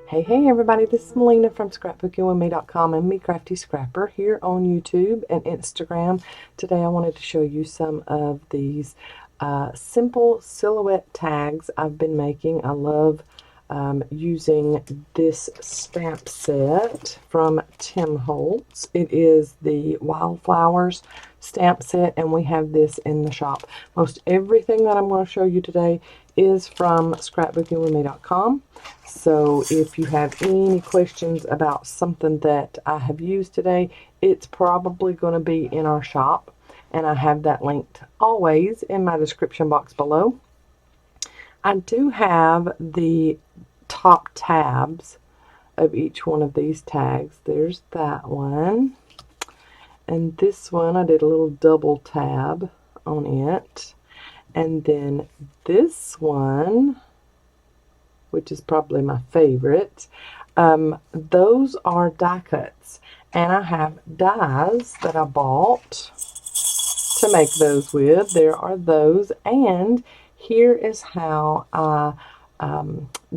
Hey everybody, this is Melina from ScrapbookingwithME.com and Me Crafty Scrapper here on YouTube and Instagram. Today I wanted to show you some of these simple silhouette tags I've been making. I love using this stamp set from Tim Holtz. It is the Wildflowers stamp set, and we have this in the shop. Most everything that I'm going to show you today is from ScrapbookingwithME.com. So if you have any questions about something that I have used today, it's probably going to be in our shop, and I have that linked always in my description box below. I do have the top tabs of each one of these tags. There's that one, and this one I did a little double tab on it, and then this one, which is probably my favorite. Those are die cuts, and I have dies that I bought to make those with. There are those, and here is how I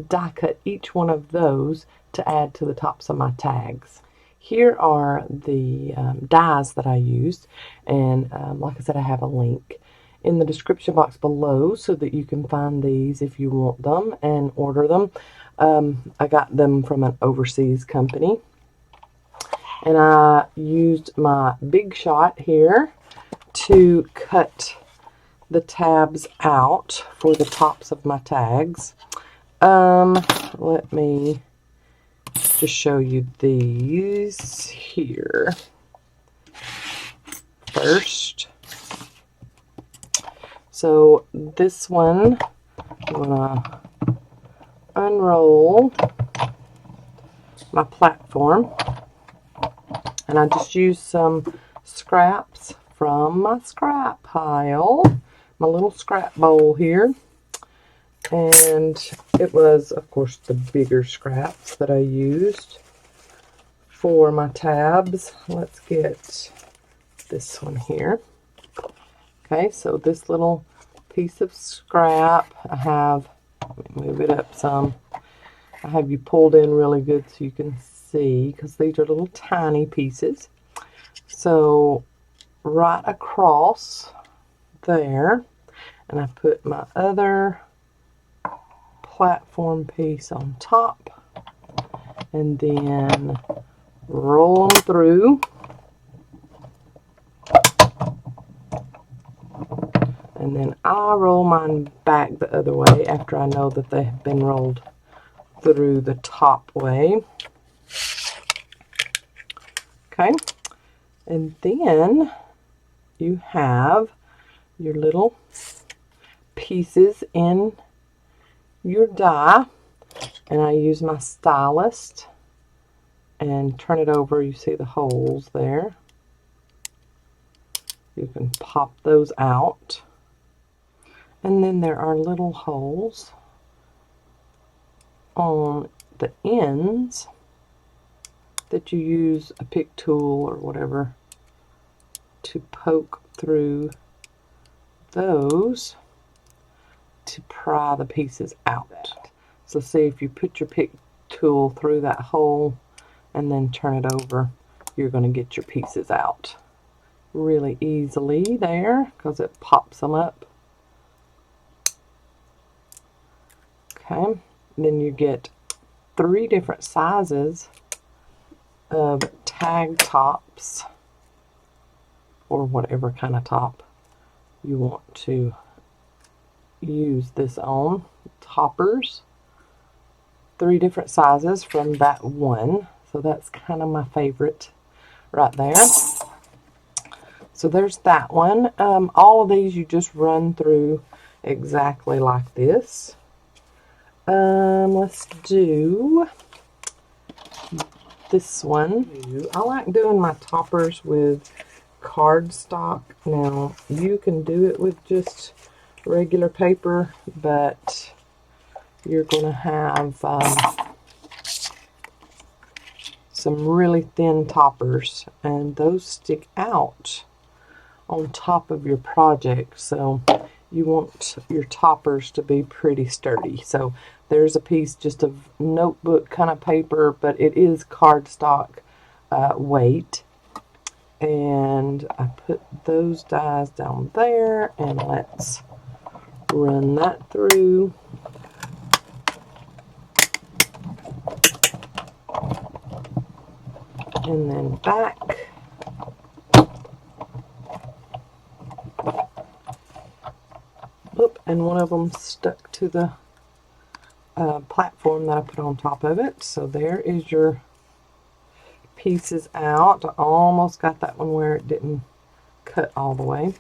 die cut each one of those to add to the tops of my tags. Here are the dies that I used, and like I said, I have a link in the description box below so that you can find these if you want them and order them. I got them from an overseas company, and I used my Big Shot here to cut the tabs out for the tops of my tags. Let me just show you these here first. So this one, I'm going to unroll my platform, and I just used some scraps from my scrap pile, my little scrap bowl here, and it was, of course, the bigger scraps that I used for my tabs. Let's get this one here. Okay, so this little piece of scrap, I have, let me move it up some, I have you pulled in really good so you can see, because these are little tiny pieces. So right across there, and I put my other platform piece on top, and then roll them through. And then I roll mine back the other way after I know that they have been rolled through the top way. Okay, and then you have your little pieces in your die, and I use my stylus and turn it over. You see the holes there. You can pop those out. And then there are little holes on the ends that you use a pick tool or whatever to poke through those to pry the pieces out. So see, if you put your pick tool through that hole and then turn it over, you're going to get your pieces out really easily there because it pops them up. Okay, then you get 3 different sizes of tag tops, or whatever kind of top you want to use this on. Toppers, 3 different sizes from that one, so that's kind of my favorite right there. So there's that one. All of these you just run through exactly like this. Let's do this one. I like doing my toppers with cardstock. Now, you can do it with just regular paper, but you're going to have some really thin toppers, and those stick out on top of your project, so you want your toppers to be pretty sturdy. So There's a piece just of notebook kind of paper, but it is cardstock weight. And I put those dies down there, and let's run that through. And then back. Oop, and one of them stuck to the platform that I put on top of it. So there is your pieces out. I almost got that one where it didn't cut all the way.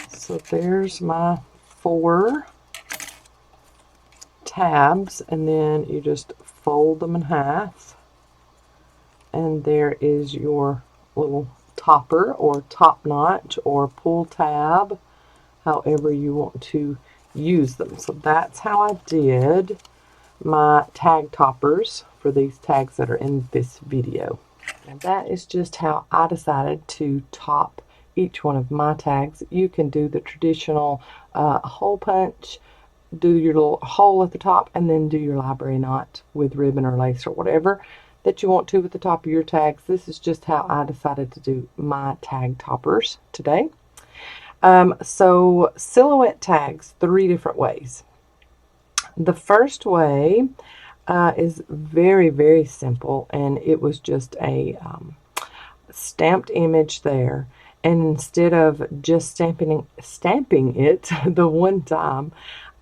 So there's my 4 tabs, and then you just fold them in half, and there is your little topper or top notch or pull tab, however you want to use them. So that's how I did my tag toppers for these tags that are in this video. And that is just how I decided to top each one of my tags. You can do the traditional hole punch, do your little hole at the top, and then do your library knot with ribbon or lace or whatever that you want to with the top of your tags. This is just how I decided to do my tag toppers today. So silhouette tags, 3 different ways. The first way is very, very simple, and it was just a stamped image there. And instead of just stamping it the one time,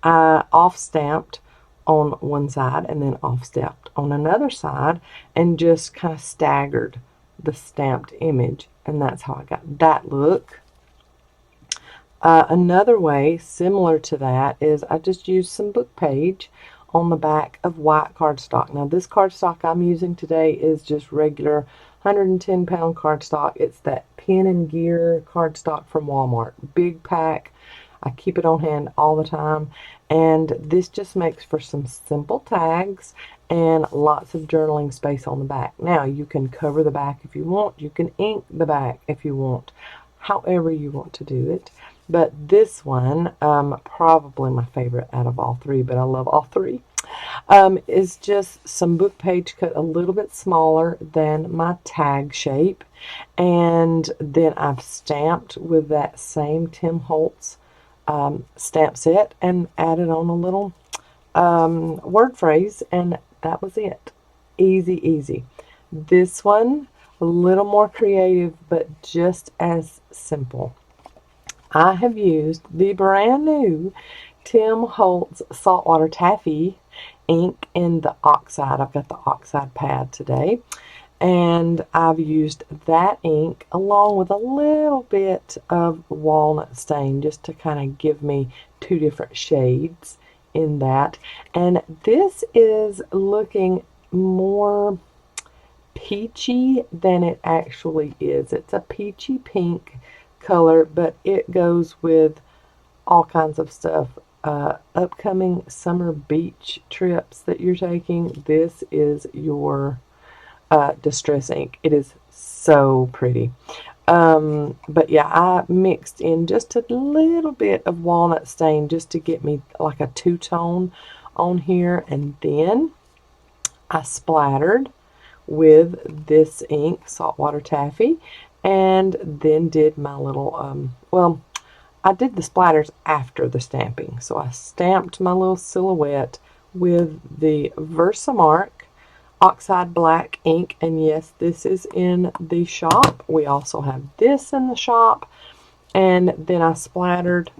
I off-stamped on one side and then off-stamped on another side and just kind of staggered the stamped image. And that's how I got that look. Another way similar to that is I just used some book page on the back of white cardstock. Now this cardstock I'm using today is just regular 110-pound cardstock. It's that Pen and Gear cardstock from Walmart. Big pack. I keep it on hand all the time. And this just makes for some simple tags and lots of journaling space on the back. Now you can cover the back if you want. You can ink the back if you want. However you want to do it. But this one, probably my favorite out of all 3, but I love all 3, is just some book page cut a little bit smaller than my tag shape. And then I've stamped with that same Tim Holtz stamp set and added on a little word phrase, and that was it. Easy, easy. This one, a little more creative, but just as simple. I have used the brand new Tim Holtz Saltwater Taffy ink in the oxide. I've got the oxide pad today, and I've used that ink along with a little bit of walnut stain just to kind of give me 2 different shades in that. And this is looking more peachy than it actually is. It's a peachy pink color, but it goes with all kinds of stuff. Upcoming summer beach trips that you're taking, this is your distress ink. It is so pretty. But yeah, I mixed in just a little bit of walnut stain just to get me like a 2-tone on here, and then I splattered with this ink, Saltwater Taffy, and then did my little, well, I did the splatters after the stamping. So I stamped my little silhouette with the Versamark Oxide Black ink. And yes, this is in the shop. We also have this in the shop. And then I splattered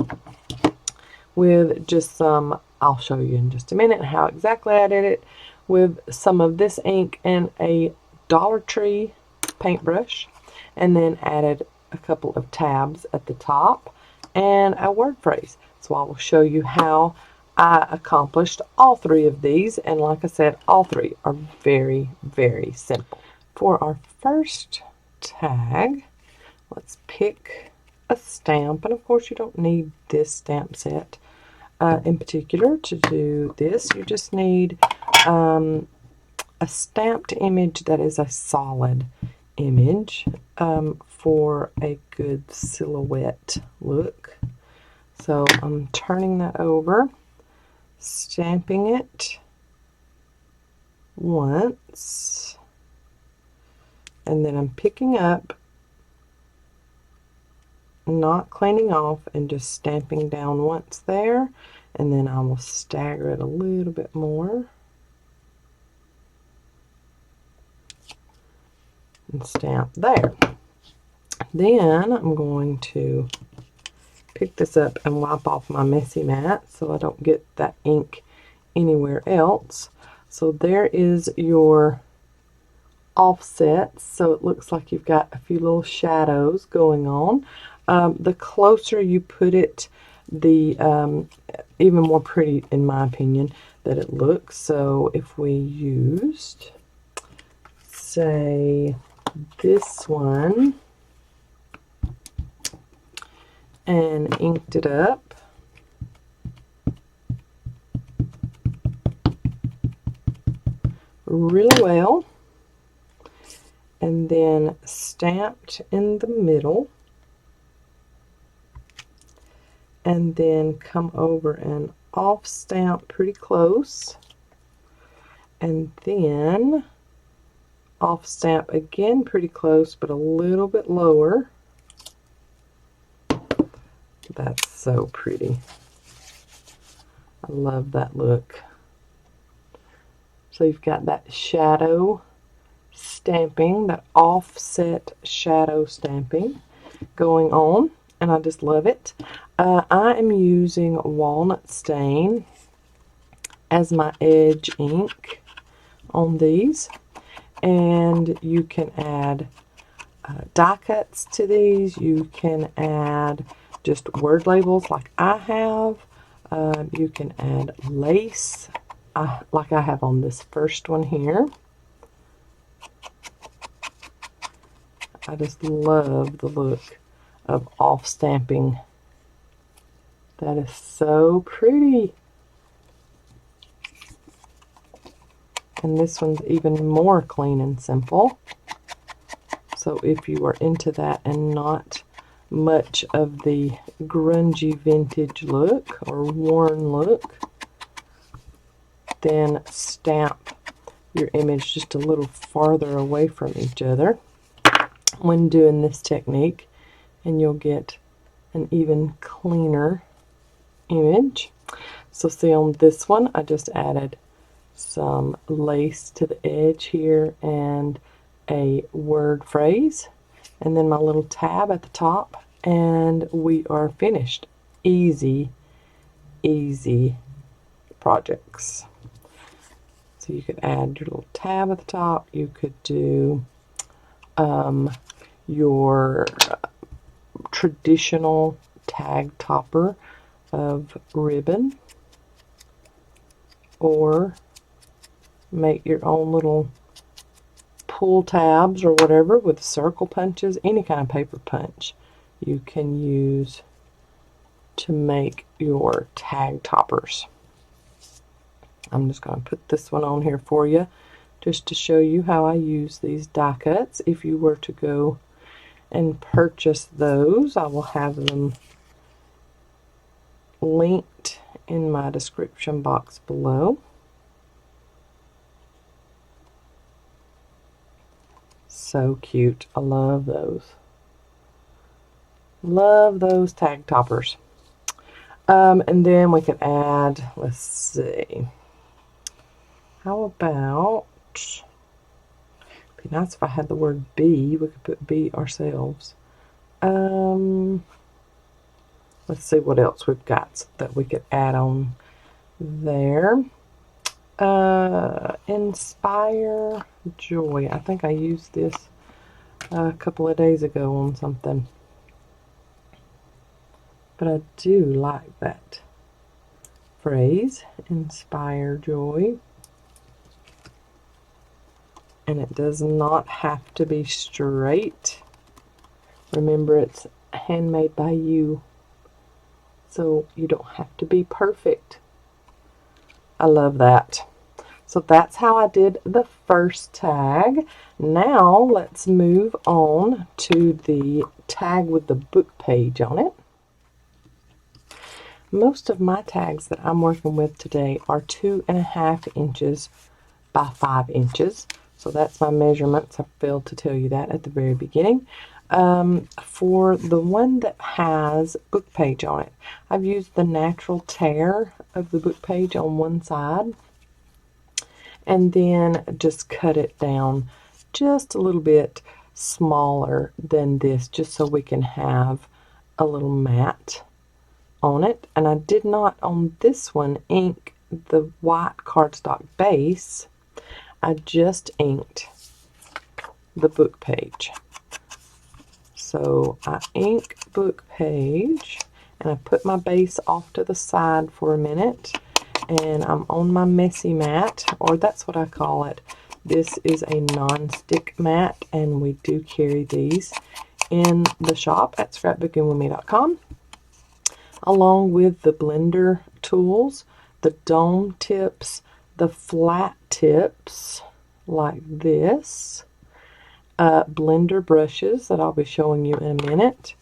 with just some, I'll show you in just a minute how exactly I did it, with some of this ink and a Dollar Tree paintbrush. And then added a couple of tabs at the top and a word phrase. So I will show you how I accomplished all 3 of these. And like I said, all 3 are very, very simple. For our first tag, let's pick a stamp. And of course, you don't need this stamp set in particular to do this. You just need a stamped image that is a solid image for a good silhouette look. So I'm turning that over stamping it once, and then I'm picking up, not cleaning off, and just stamping down once there, and then I will stagger it a little bit more and stamp there. Then I'm going to pick this up and wipe off my messy mat so I don't get that ink anywhere else. So there is your offsets, so it looks like you've got a few little shadows going on. The closer you put it, the even more pretty, in my opinion, that it looks. So if we used, say, this one and inked it up, really well, and then stamped in the middle, and then come over and off stamp pretty close, and then off stamp again pretty close but a little bit lower. That's so pretty. I love that look. So you've got that shadow stamping, that offset shadow stamping going on, and I just love it. I am using walnut stain as my edge ink on these, and you can add die cuts to these. You can add just word labels like I have. You can add lace like I have on this first one here. I just love the look of off stamping. That is so pretty. And this one's even more clean and simple. So if you are into that and not much of the grungy vintage look or worn look, then stamp your image just a little farther away from each other when doing this technique, and you'll get an even cleaner image. So see, on this one I just added some lace to the edge here and a word phrase, and then my little tab at the top, and we are finished. Easy, easy projects. So you could add your little tab at the top. You could do your traditional tag topper of ribbon, or make your own little pull tabs or whatever with circle punches. Any kind of paper punch you can use to make your tag toppers. I'm just going to put this one on here for you just to show you how I use these die cuts. If you were to go and purchase those, I will have them linked in my description box below. So cute. I love those. Love those tag toppers. And then we could add, let's see, how about, it'd be nice if I had the word bee. We could put bee ourselves. Let's see what else we've got that we could add on there. Inspire joy. I think I used this a couple of days ago on something. But I do like that phrase, inspire joy. And it does not have to be straight. Remember, it's handmade by you, so you don't have to be perfect. I love that. So that's how I did the first tag. Now let's move on to the tag with the book page on it. Most of my tags that I'm working with today are 2.5 inches by 5 inches. So that's my measurements. I failed to tell you that at the very beginning. For the one that has book page on it, I've used the natural tear of the book page on one side and then just cut it down just a little bit smaller than this, just so we can have a little mat on it. And I did not on this one ink the white cardstock base. I just inked the book page. So I ink book page and I put my base off to the side for a minute, and I'm on my messy mat, or that's what I call it. This is a non-stick mat, and we do carry these in the shop at scrapbookingwithME.com, along with the blender tools, the dome tips, the flat tips like this, blender brushes that I'll be showing you in a minute.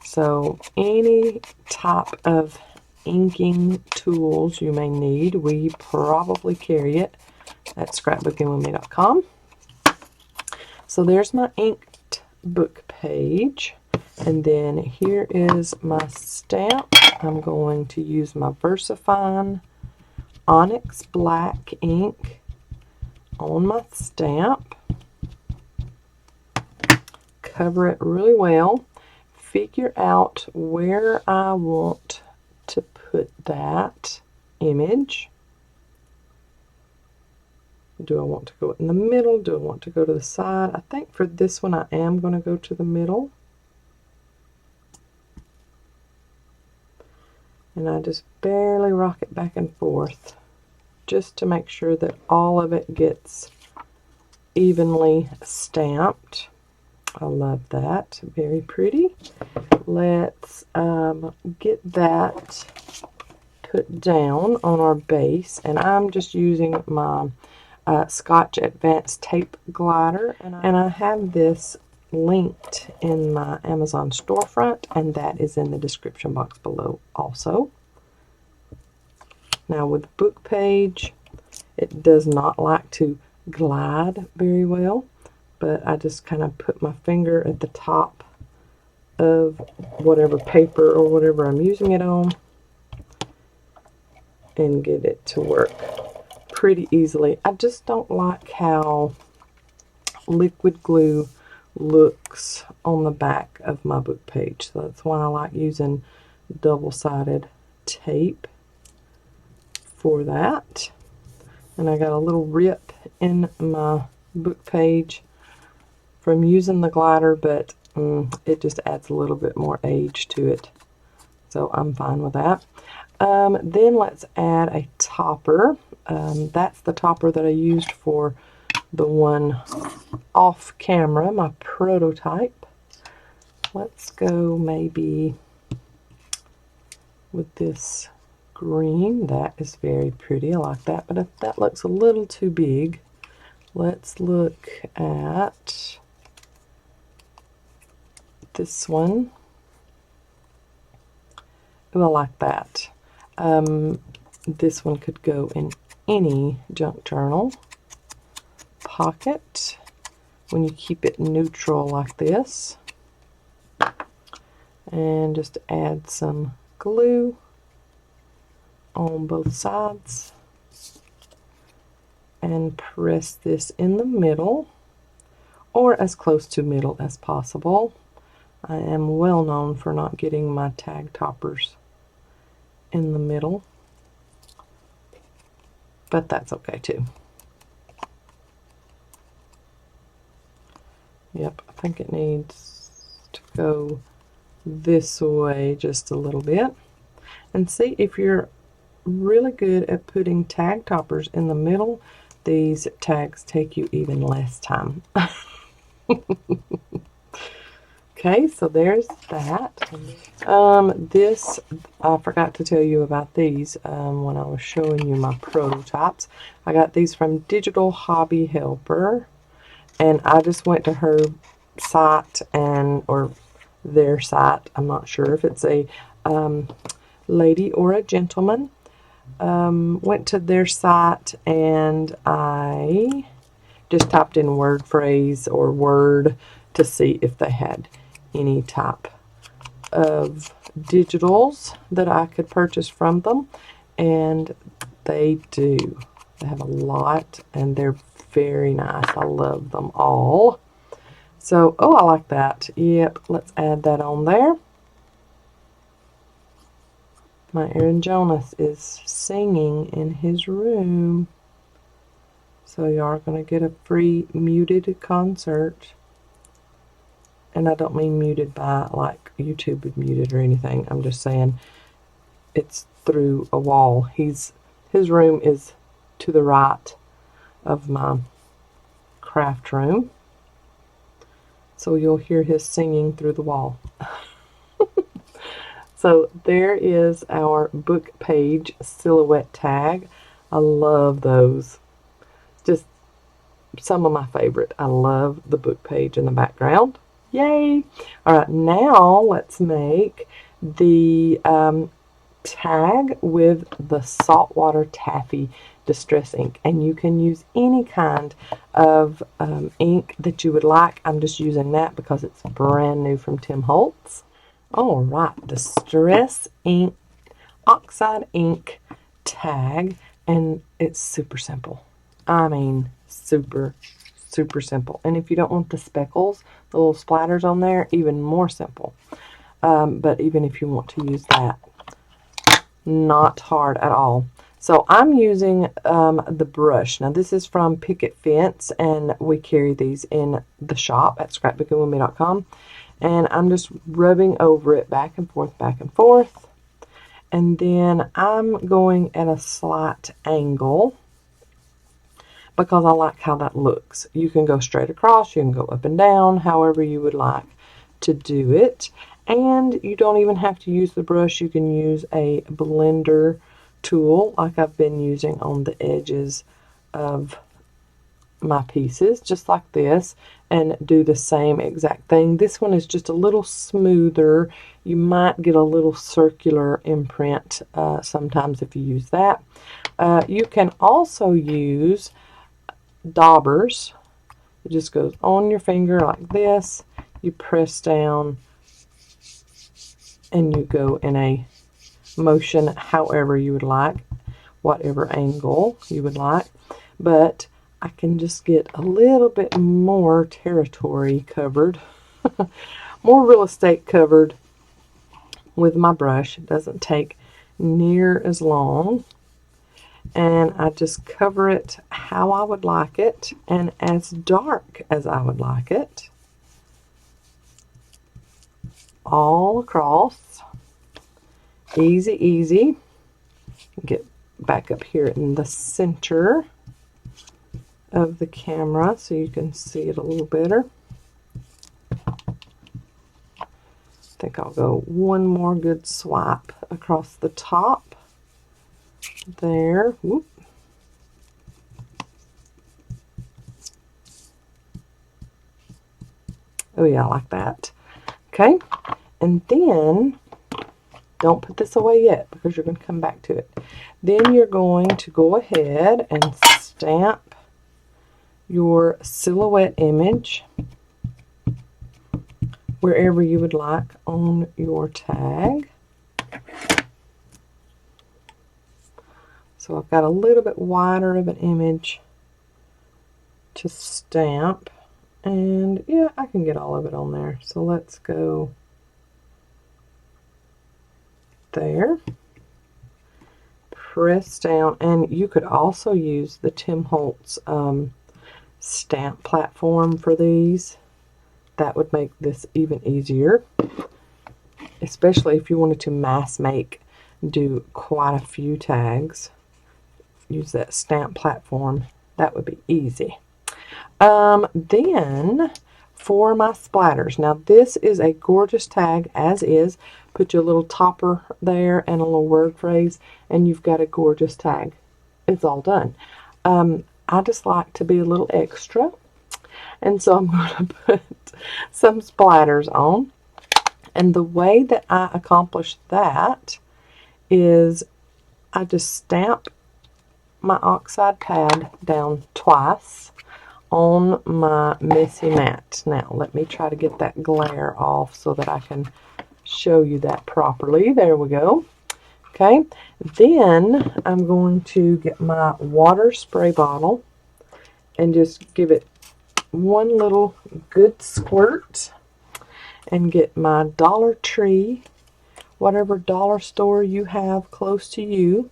So any type of inking tools you may need, we probably carry it at scrapbookingwithME.com. So there's my inked book page, and then here is my stamp. I'm going to use my VersaFine Onyx Black ink on my stamp. Cover it really well. Figure out where I want to put that image. Do I want to go in the middle? Do I want to go to the side? I think for this one I am going to go to the middle. And I just barely rock it back and forth just to make sure that all of it gets evenly stamped. I love that. Very pretty. Let's get that put down on our base, and I'm just using my Scotch Advanced Tape Glider, and I have this linked in my Amazon storefront, and that is in the description box below also. Now with the book page, it does not like to glide very well, but I just kind of put my finger at the top of whatever paper or whatever I'm using it on and get it to work pretty easily. I just don't like how liquid glue looks on the back of my book page. So that's why I like using double-sided tape for that. And I got a little rip in my book page from using the glider, but it just adds a little bit more age to it. So I'm fine with that. Then let's add a topper. That's the topper that I used for the one off camera, my prototype. Let's go maybe with this green. That is very pretty. I like that, but if that looks a little too big, let's look at this one. Ooh, I like that. This one could go in any junk journal pocket when you keep it neutral like this. And just add some glue on both sides and press this in the middle, or as close to middle as possible. I am well known for not getting my tag toppers in the middle, but that's okay too. Yep, I think it needs to go this way just a little bit. And see, if you're really good at putting tag toppers in the middle, these tags take you even less time. Okay, so there's that. This, I forgot to tell you about these when I was showing you my prototypes. I got these from Digital Hobby Helper, and I just went to her site or their site. I'm not sure if it's a lady or a gentleman. Went to their site and I just typed in word phrase or word to see if they had any type of digitals that I could purchase from them, and they do. They have a lot and they're very nice. I love them all. So, oh, I like that. Yep, let's add that on there. My Aaron Jonas is singing in his room. So you are going to get a free muted concert. And I don't mean muted by like YouTube would mute it or anything. I'm just saying it's through a wall. His room is to the right of my craft room. So you'll hear his singing through the wall. So there is our book page silhouette tag. I love those. Just some of my favorite. I love the book page in the background. Yay! Alright, now let's make the tag with the saltwater taffy distress ink, and you can use any kind of ink that you would like. I'm just using that because it's brand new from Tim Holtz. Alright, distress ink, oxide ink tag, and it's super simple. I mean super simple. And if you don't want the speckles, the little splatters on there, even more simple. But even if you want to use that, not hard at all. So I'm using the brush. Now this is from Picket Fence, and we carry these in the shop at ScrapbookingwithME.com. And I'm just rubbing over it back and forth, and then I'm going at a slight angle because I like how that looks. You can go straight across, you can go up and down, however you would like to do it. And you don't even have to use the brush. You can use a blender tool like I've been using on the edges of my pieces, just like this, and do the same exact thing. This one is just a little smoother. You might get a little circular imprint sometimes if you use that. You can also use daubers. It just goes on your finger like this. You press down and you go in a motion however you would like, whatever angle you would like. But I can just get a little bit more territory covered, more real estate covered with my brush. It doesn't take near as long. And I just cover it how I would like it and as dark as I would like it. All across. Easy, easy. Get back up here in the center of the camera so you can see it a little better. I think I'll go one more good swipe across the top. There. Whoop. Oh yeah, I like that. Okay, and then don't put this away yet because you're going to come back to it. Then you're going to go ahead and stamp your silhouette image wherever you would like on your tag. So I've got a little bit wider of an image to stamp, and yeah, I can get all of it on there. So let's go there. Press down, and you could also use the Tim Holtz stamp platform for these. That would make this even easier, especially if you wanted to mass make, do quite a few tags. Use that stamp platform. That would be easy. Then for my splatters. Now this is a gorgeous tag as is. Put your little topper there and a little word phrase, and you've got a gorgeous tag. It's all done. I just like to be a little extra, and so I'm going to put some splatters on. And the way that I accomplish that is I just stamp my oxide pad down twice on my messy mat. Now let me try to get that glare off so that I can show you that properly. There we go. Okay, then I'm going to get my water spray bottle and just give it one little good squirt, and get my Dollar Tree, whatever dollar store you have close to you.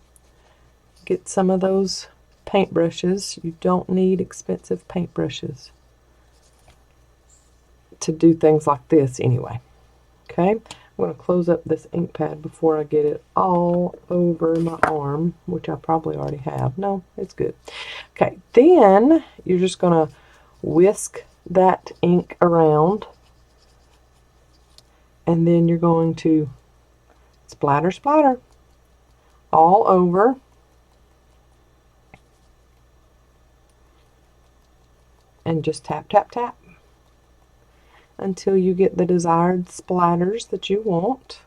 Get some of those paintbrushes. You don't need expensive paintbrushes to do things like this anyway. Okay, I'm going to close up this ink pad before I get it all over my arm, which I probably already have. No, it's good. Okay, then you're just going to whisk that ink around, and then you're going to splatter, splatter all over. And just tap, tap, tap until you get the desired splatters that you want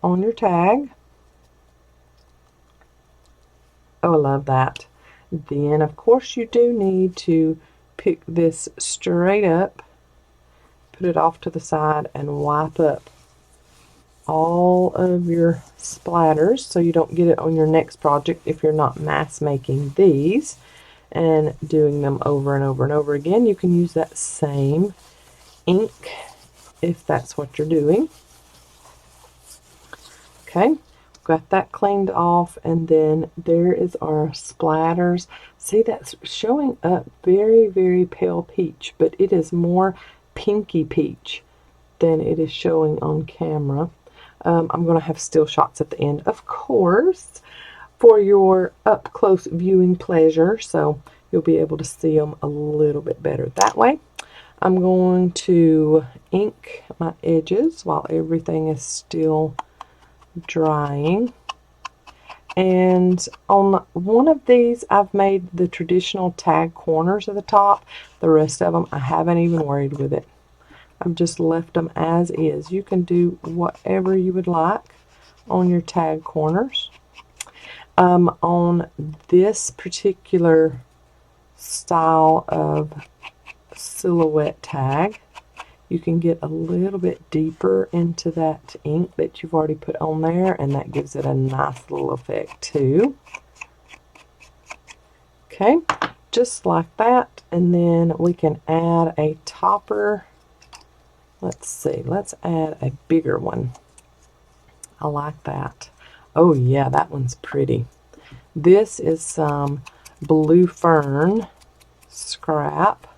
on your tag. Oh, I love that. Then, of course, you do need to pick this straight up, put it off to the side, and wipe up all of your splatters so you don't get it on your next project if you're not mass making these and doing them over and over and over again. You can use that same ink if that's what you're doing. Okay, got that cleaned off, and then there is our splatters. See, that's showing up very, very pale peach, but it is more pinky peach than it is showing on camera. I'm going to have still shots at the end, of course, for your up-close viewing pleasure, so you'll be able to see them a little bit better that way. I'm going to ink my edges while everything is still drying. And on one of these, I've made the traditional tag corners at the top. The rest of them, I haven't even worried with it. I've just left them as is. You can do whatever you would like on your tag corners. On this particular style of silhouette tag, you can get a little bit deeper into that ink that you've already put on there, and that gives it a nice little effect too. Okay, just like that, and then we can add a topper. Let's see, let's add a bigger one. I like that. Oh yeah, that one's pretty. This is some blue fern scrap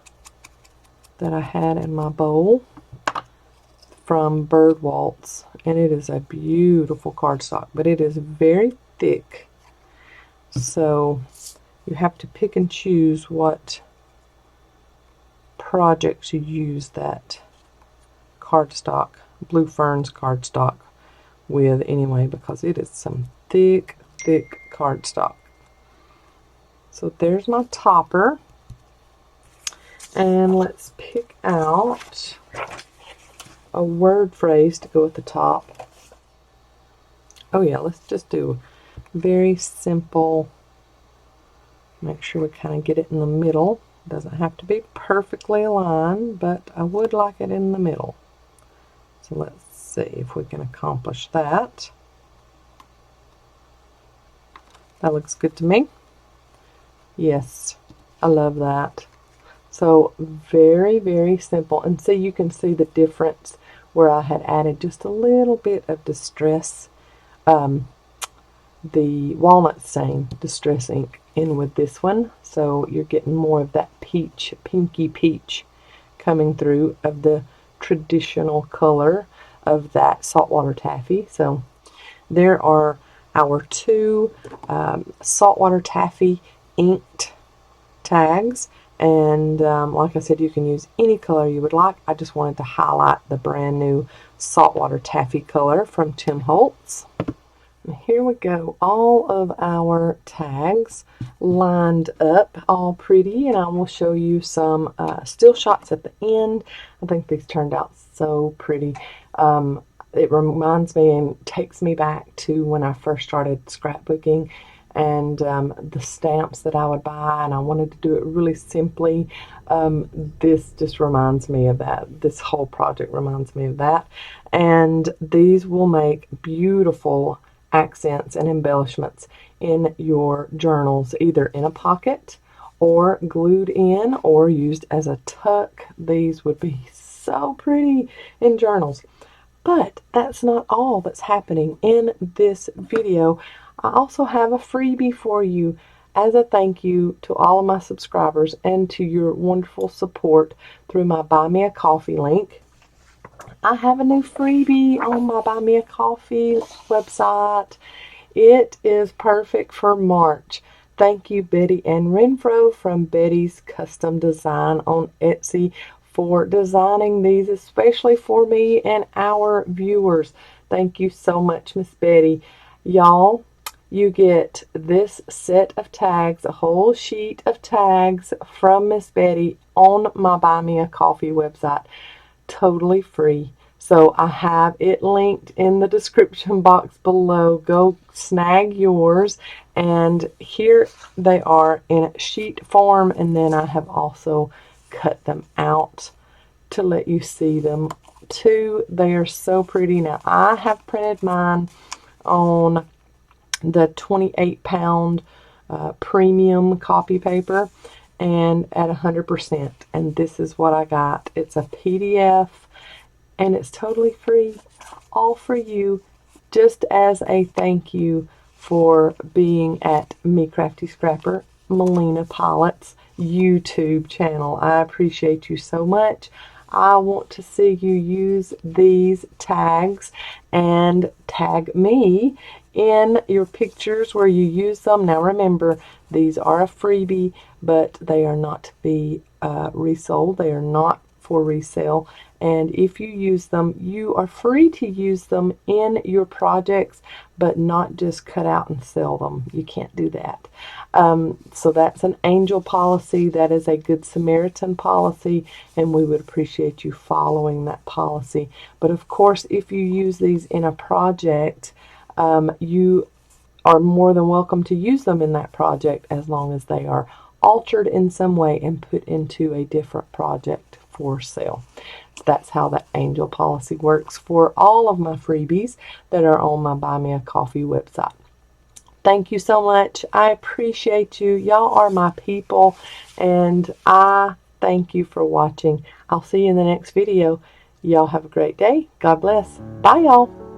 that I had in my bowl from Bird Waltz, and it is a beautiful cardstock, but it is very thick, so you have to pick and choose what projects you use that cardstock, Blue Ferns cardstock, with anyway, because it is some thick, thick cardstock. So there's my topper, and let's pick out a word phrase to go at the top. Oh yeah, let's just do very simple. Make sure we kind of get it in the middle. It doesn't have to be perfectly aligned, but I would like it in the middle. So let's see if we can accomplish that. That looks good to me. Yes, I love that. So very, very simple. And see, you can see the difference where I had added just a little bit of distress, the walnut stain distress ink in with this one. So you're getting more of that peach, pinky peach coming through of the traditional color of that saltwater taffy. So there are our two saltwater taffy inked tags, and like I said, you can use any color you would like. I just wanted to highlight the brand new saltwater taffy color from Tim Holtz. And here we go, all of our tags lined up all pretty, and I will show you some still shots at the end. I think these turned out so pretty. it reminds me and takes me back to when I first started scrapbooking, and the stamps that I would buy, and I wanted to do it really simply. This just reminds me of that. This whole project reminds me of that. And these will make beautiful accents and embellishments in your journals, either in a pocket or glued in or used as a tuck. These would be so pretty in journals. But that's not all that's happening in this video. I also have a freebie for you as a thank you to all of my subscribers and to your wonderful support through my Buy Me a Coffee link. I have a new freebie on my Buy Me a Coffee website. It is perfect for March. Thank you, Betty and Renfro from Betty's Custom Design on Etsy for designing these, especially for me and our viewers. Thank you so much, Miss Betty. Y'all, you get this set of tags, a whole sheet of tags from Miss Betty on my Buy Me a Coffee website, totally free. So I have it linked in the description box below. Go snag yours. And here they are in sheet form. And then I have also cut them out to let you see them too. They are so pretty. Now I have printed mine on the 28-pound premium copy paper and at 100%. And this is what I got. It's a PDF. And it's totally free, all for you, just as a thank you for being at Me Crafty Scrapper, Melina Pylant's YouTube channel. I appreciate you so much. I want to see you use these tags and tag me in your pictures where you use them. Now remember, these are a freebie, but they are not to be resold. They are not for resale. And if you use them, you are free to use them in your projects, but not just cut out and sell them. You can't do that. So that's an angel policy. That is a Good Samaritan policy, and we would appreciate you following that policy. But of course, if you use these in a project, you are more than welcome to use them in that project as long as they are altered in some way and put into a different project for sale. That's how that angel policy works for all of my freebies that are on my Buy Me a Coffee website. Thank you so much. I appreciate you. Y'all are my people, and I thank you for watching. I'll see you in the next video. Y'all have a great day. God bless. Bye, y'all.